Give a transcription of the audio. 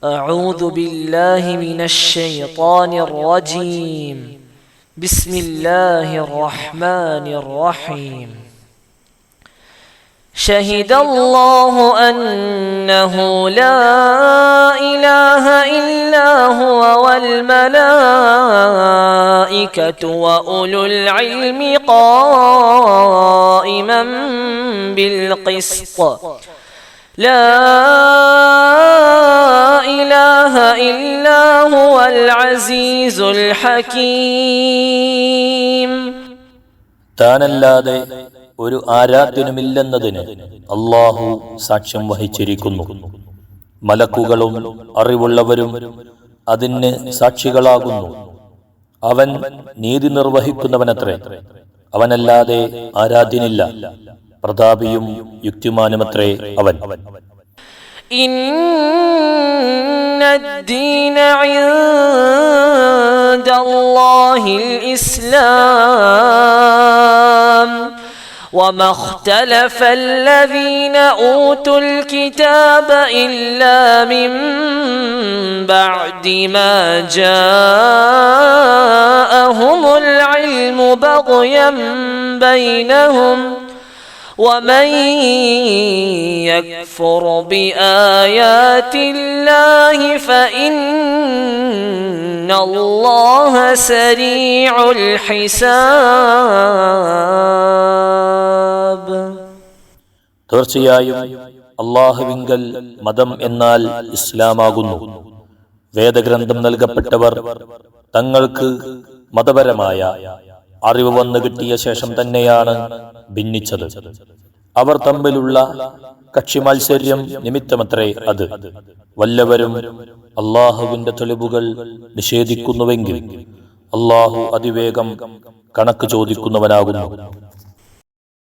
أعوذ بالله من الشيطان الرجيم. بسم الله الرحمن الرحيم. شهد الله أنه لا إله إلا هو والملائكة وأولو العلم قائما بالقسط لا إله إلا هو العزيز الحكيم. താനല്ലാതെ ഒരു ആരാധ്യനുമില്ലെന്നതിന് അല്ലാഹു സാക്ഷ്യം വഹിച്ചിരിക്കുന്നു. മലക്കുകളും അറിവുള്ളവരും അതിന് സാക്ഷികളാകുന്നു. അവൻ നീതി നിർവഹിക്കുന്നവനത്രേ. അവനല്ലാതെ ആരാധ്യനില്ല. പ്രതാപിയും യുക്തിമാനുമത്രേ അവൻ. الدين عند الله الإسلام وما اختلف الذين أوتوا الكتاب إلا من بعد ما جاءهم العلم بغيا بينهم ومن يكفر بآيات الله فإن الله سريع الحساب. തീർച്ചയായും അല്ലാഹുവിങ്കൽ മതം എന്നാൽ ഇസ്ലാമാകുന്നു. വേദഗ്രന്ഥം നൽകപ്പെട്ടവർ തങ്ങൾക്ക് മതപരമായ അറിവ് വന്നു കിട്ടിയ ശേഷം തന്നെയാണ് ഭിന്നിച്ചത്. അവർ തമ്മിലുള്ള കക്ഷിമത്സര്യം നിമിത്തമത്രേ അത്. വല്ലവരും അല്ലാഹുവിന്റെ തെളിവുകൾ നിഷേധിക്കുന്നുവെങ്കിൽ അല്ലാഹു അതിവേഗം കണക്ക് ചോദിക്കുന്നവനാകുന്നു.